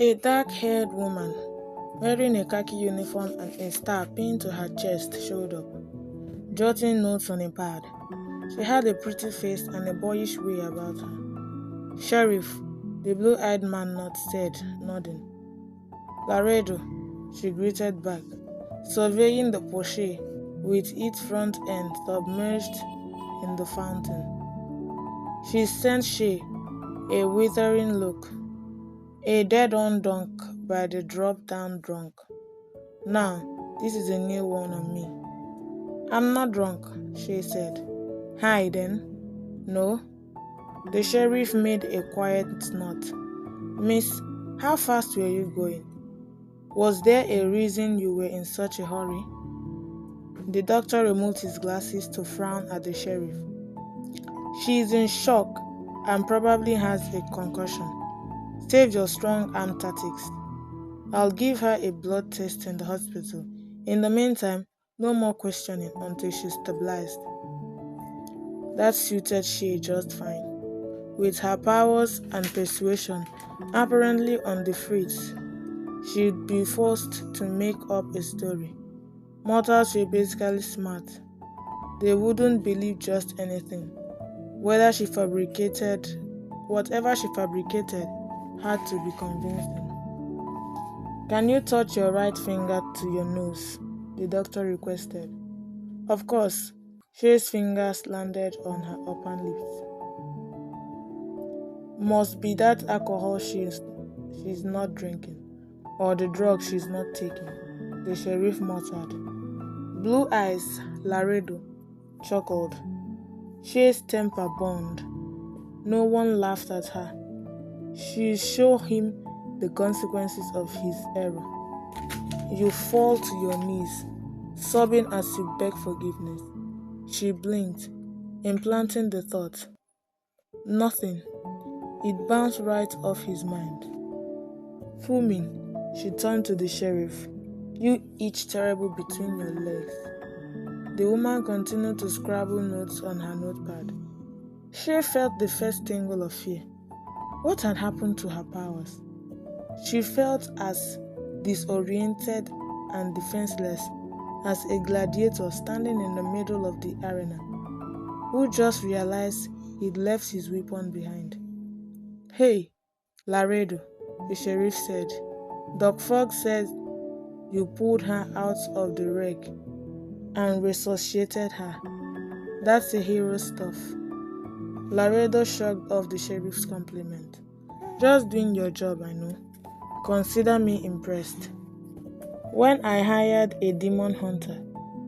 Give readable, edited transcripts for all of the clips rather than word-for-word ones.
A dark-haired woman, wearing a khaki uniform and a star pinned to her chest, showed up, jotting notes on a pad. She had a pretty face and a boyish way about her. "Sheriff," the blue-eyed man said, nodding. "Laredo," she greeted back, surveying the Porsche with its front end submerged in the fountain. She sent Shay a withering look. A dead-on dunk by the drop-down drunk. "Now, this is a new one on me." "I'm not drunk," Shay said. "Hi, then." "No." The sheriff made a quiet nod. "Miss, how fast were you going? Was there a reason you were in such a hurry?" The doctor removed his glasses to frown at the sheriff. "She's in shock and probably has a concussion. Save your strong arm tactics. I'll give her a blood test in the hospital. In the meantime, no more questioning until she's stabilized." That suited Shay just fine. With her powers and persuasion apparently on the fritz, she'd be forced to make up a story. Mortals were basically smart. They wouldn't believe just anything. Whatever she fabricated had to be convincing. "Can you touch your right finger to your nose?" the doctor requested. Of course, Shay's fingers landed on her upper lips. "Must be that alcohol she's not drinking, or the drug she's not taking," the sheriff muttered. "Blue eyes," Laredo chuckled. Shay's temper burned. No one laughed at her. She showed him the consequences of his error. "You fall to your knees, sobbing as you beg forgiveness." She blinked, implanting the thought. Nothing. It bounced right off his mind. Fuming, she turned to the sheriff. "You itch terrible between your legs." The woman continued to scribble notes on her notepad. She felt the first tingle of fear. What had happened to her powers? She felt as disoriented and defenseless as a gladiator standing in the middle of the arena, who just realized he'd left his weapon behind. "Hey, Laredo," the sheriff said. "Doc Fogg said you pulled her out of the wreck and resuscitated her. That's the hero stuff." Laredo shrugged off the sheriff's compliment. "Just doing your job, I know. Consider me impressed. When I hired a demon hunter,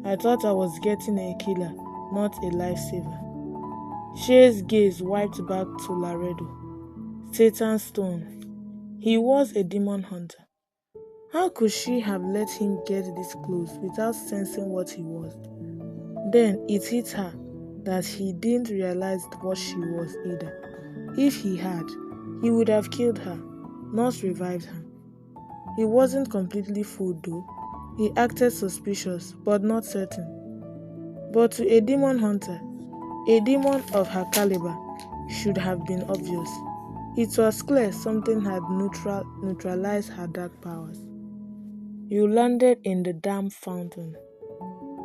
I thought I was getting a killer, not a lifesaver." Shay's gaze wiped back to Laredo. Satan's stone. He was a demon hunter. How could she have let him get this close without sensing what he was? Then it hit her that he didn't realize what she was either. If he had, he would have killed her, not revived her. He wasn't completely fooled though. He acted suspicious, but not certain. But to a demon hunter, a demon of her caliber, should have been obvious. It was clear something had neutralized her dark powers. "You landed in the damn fountain."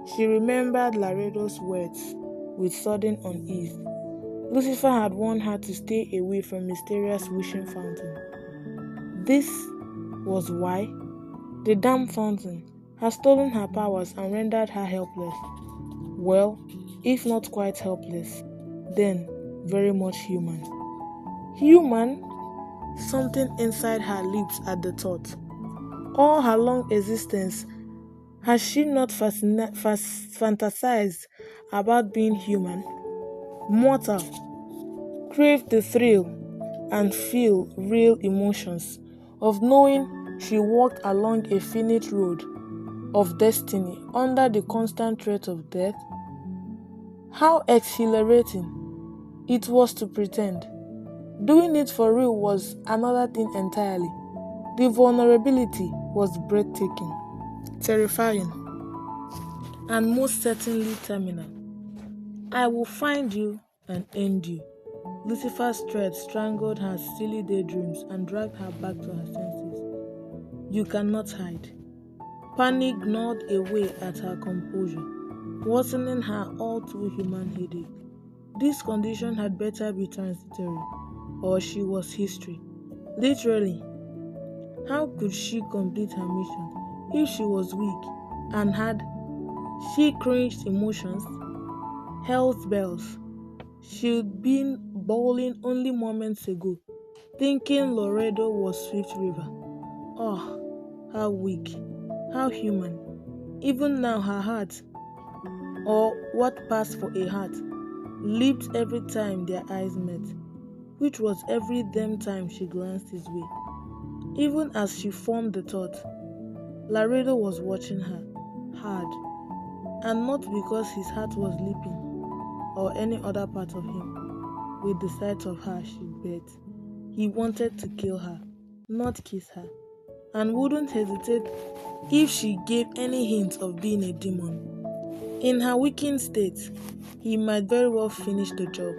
She remembered Laredo's words with sudden unease. Lucifer had warned her to stay away from mysterious wishing fountain. This was why? The damn fountain had stolen her powers and rendered her helpless. Well, if not quite helpless, then very much human. Human? Something inside her leaped at the thought. All her long existence, has she not fantasized about being human? Mortal, craved the thrill and feel real emotions of knowing she walked along a finite road of destiny under the constant threat of death. How exhilarating it was to pretend. Doing it for real was another thing entirely. The vulnerability was breathtaking, terrifying, and most certainly terminal. "I will find you and end you," Lucifer's threat strangled her silly daydreams and dragged her back to her senses. You cannot hide. Panic gnawed away at her composure, worsening her all too human headache. This condition had better be transitory, or she was history. Literally, how could she complete her mission if she was weak and had she cringed emotions, hell's bells? She'd been bawling only moments ago, thinking Laredo was Swift River. Oh, how weak, how human. Even now her heart, or what passed for a heart, leaped every time their eyes met, which was every damn time she glanced his way. Even as she formed the thought, Laredo was watching her, hard, and not because his heart was leaping or any other part of him. With the sight of her, she bet. He wanted to kill her, not kiss her, and wouldn't hesitate if she gave any hint of being a demon. In her weakened state, he might very well finish the job.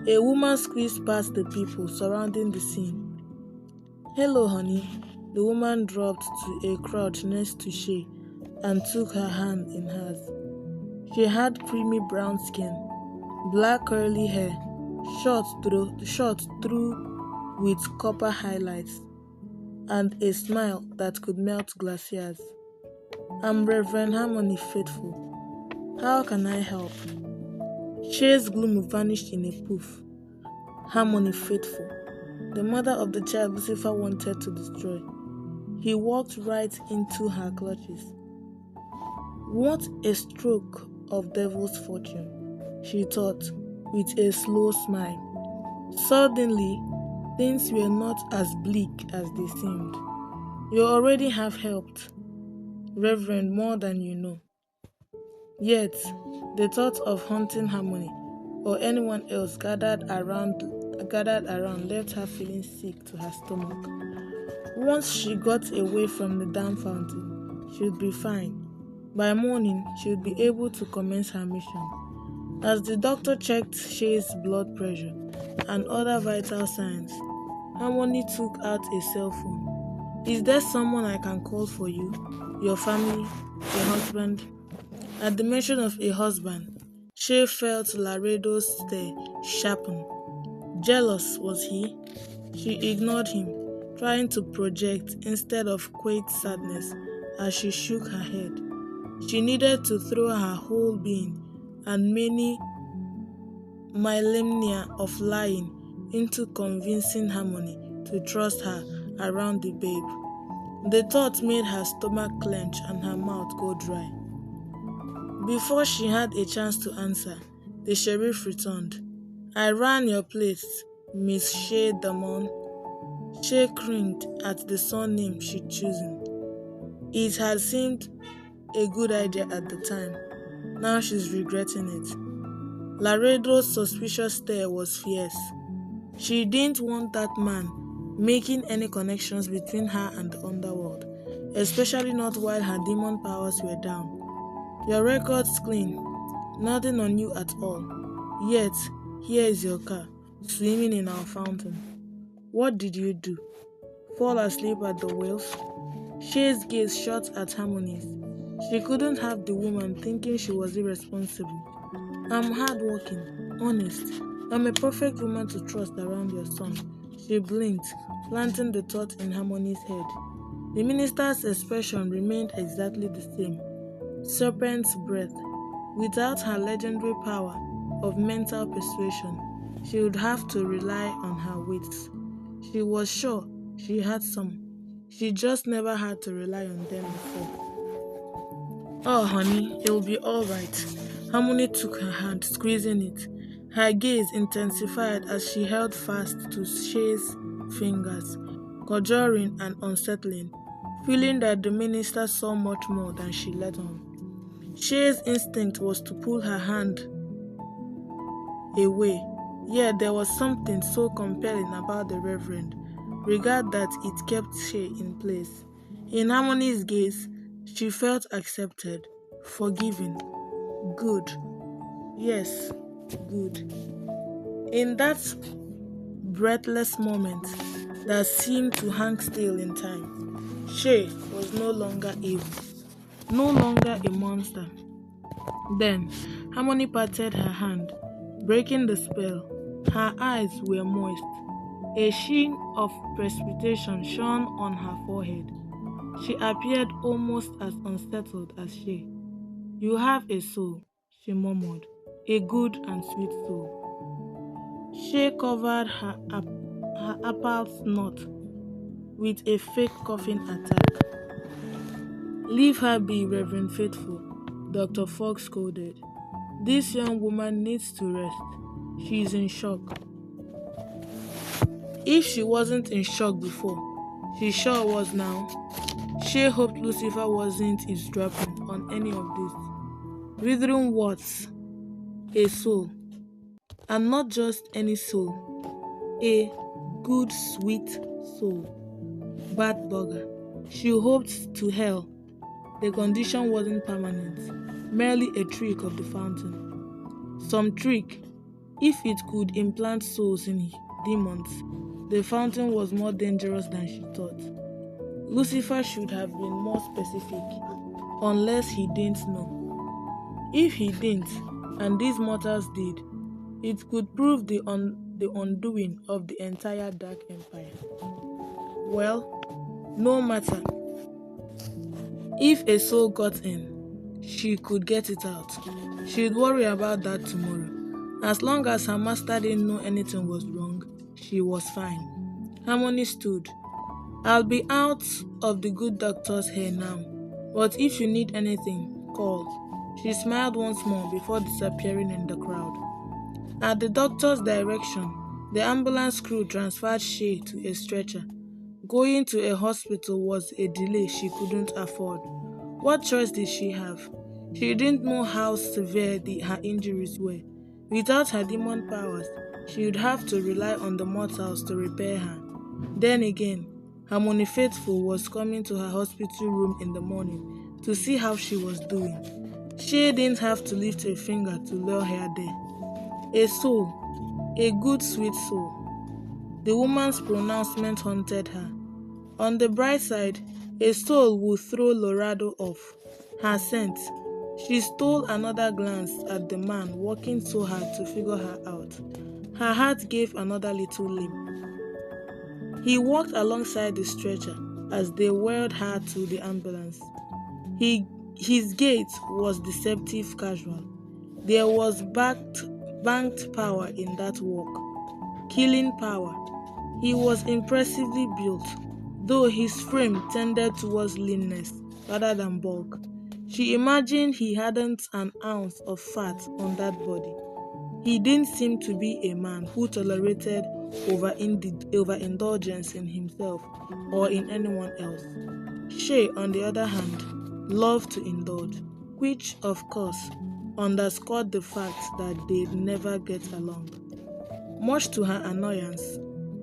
A woman squeezed past the people surrounding the scene. Hello, honey. The woman dropped to a crouch next to Shay and took her hand in hers. She had creamy brown skin, black curly hair, short through with copper highlights, and a smile that could melt glaciers. I'm Reverend Harmony Faithful. How can I help? Shay's gloom vanished in a poof. Harmony Faithful, the mother of the child Lucifer wanted to destroy. He walked right into her clutches. What a stroke of devil's fortune, she thought, with a slow smile. Suddenly, things were not as bleak as they seemed. You already have helped, Reverend, more than you know. Yet, the thought of haunting Harmony or anyone else gathered around left her feeling sick to her stomach. Once she got away from the damn fountain, she would be fine. By morning, she would be able to commence her mission. As the doctor checked Shay's blood pressure and other vital signs, Harmony took out a cell phone. Is there someone I can call for you? Your family? Your husband? At the mention of a husband, Shay felt Laredo's stare sharpen. Jealous, was he? She ignored him, trying to project instead of quiet sadness as she shook her head. She needed to throw her whole being and many millennia of lying into convincing Harmony to trust her around the babe. The thought made her stomach clench and her mouth go dry. Before she had a chance to answer, the sheriff returned. I ran your place, Miss Shay Damon. Shay cringed at the surname she'd chosen. It had seemed a good idea at the time. Now she's regretting it. Laredo's suspicious stare was fierce. She didn't want that man making any connections between her and the underworld, especially not while her demon powers were down. Your record's clean, nothing on you at all. Yet, here is your car, swimming in our fountain. What did you do? Fall asleep at the wheels? Shay's gaze shot at Harmony's. She couldn't have the woman thinking she was irresponsible. I'm hardworking, honest. I'm a perfect woman to trust around your son. She blinked, planting the thought in Harmony's head. The minister's expression remained exactly the same. Serpent's breath. Without her legendary power of mental persuasion, she would have to rely on her wits. She was sure she had some. She just never had to rely on them before. Oh, honey, it'll be all right. Harmony took her hand, squeezing it. Her gaze intensified as she held fast to Shay's fingers, conjuring and unsettling, feeling that the minister saw much more than she let on. Shay's instinct was to pull her hand away, yet there was something so compelling about the Reverend, regard that it kept Shay in place. In Harmony's gaze, she felt accepted, forgiven, good. Yes, good. In that breathless moment that seemed to hang still in time, Shay was no longer evil, no longer a monster. Then Harmony patted her hand, breaking the spell. Her eyes were moist. A sheen of precipitation shone on her forehead. She appeared almost as unsettled as Shay. You have a soul, she murmured, a good and sweet soul. Shay covered her apple snot with a fake coughing attack. Leave her be, Reverend Faithful, Dr. Fox scolded. This young woman needs to rest. She is in shock. If she wasn't in shock before, she sure was now. Shay hoped Lucifer wasn't eavesdropping on any of this. Withering words, a soul, and not just any soul, a good, sweet soul. Bad bugger. She hoped to hell the condition wasn't permanent, merely a trick of the fountain. Some trick. If it could implant souls in demons, the fountain was more dangerous than she thought. Lucifer should have been more specific, unless he didn't know. If he didn't, and these mortals did, it could prove the undoing of the entire Dark Empire. Well, no matter. If a soul got in, she could get it out. She'd worry about that tomorrow. As long as her master didn't know anything was wrong, she was fine. Harmony stood. I'll be out of the good doctor's hair now, but if you need anything, call. She smiled once more before disappearing in the crowd. At the doctor's direction, the ambulance crew transferred Shay to a stretcher. Going to a hospital was a delay she couldn't afford. What choice did she have? She didn't know how severe her injuries were. Without her demon powers, she would have to rely on the mortals to repair her. Then again, Harmony Faithful was coming to her hospital room in the morning to see how she was doing. She didn't have to lift a finger to lure her there. A soul, a good sweet soul. The woman's pronouncement haunted her. On the bright side, a soul would throw Lorado off. Her scent. She stole another glance at the man working so hard to figure her out. Her heart gave another little leap. He walked alongside the stretcher as they whirled her to the ambulance. His gait was deceptive casual. There was banked power in that walk. Killing power. He was impressively built, though his frame tended towards leanness rather than bulk. She imagined he hadn't an ounce of fat on that body. He didn't seem to be a man who tolerated overindulgence in himself or in anyone else. Shay, on the other hand, loved to indulge, which, of course, underscored the fact that they'd never get along. Much to her annoyance,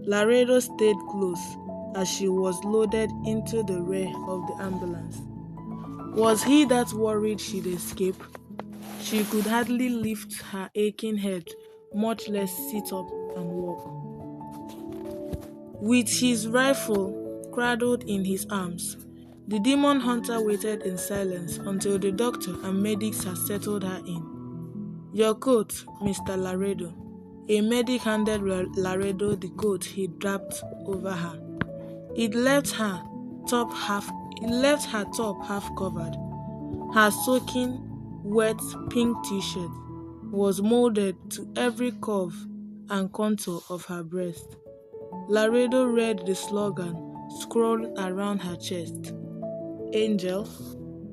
Laredo stayed close as she was loaded into the rear of the ambulance. Was he that worried she'd escape? She could hardly lift her aching head, much less sit up and walk. With his rifle cradled in his arms, the demon hunter waited in silence until the doctor and medics had settled her in. Your coat, Mr. Laredo. A medic handed Laredo the coat he draped over her. It left her top half covered. Her soaking, wet pink t-shirt was molded to every curve and contour of her breast. Laredo read the slogan scrawled around her chest. Angel.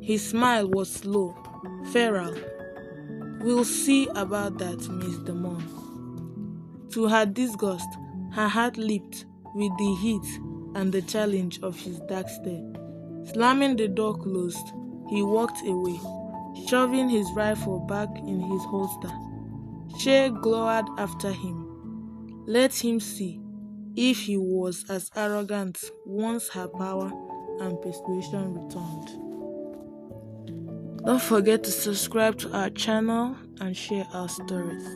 His smile was slow, feral. We'll see about that, Miss Demon. To her disgust, her heart leaped with the heat and the challenge of his dark stare. Slamming the door closed, he walked away, shoving his rifle back in his holster. Shay glowered after him. Let him see if he was as arrogant once her power and persuasion returned. Don't forget to subscribe to our channel and share our stories.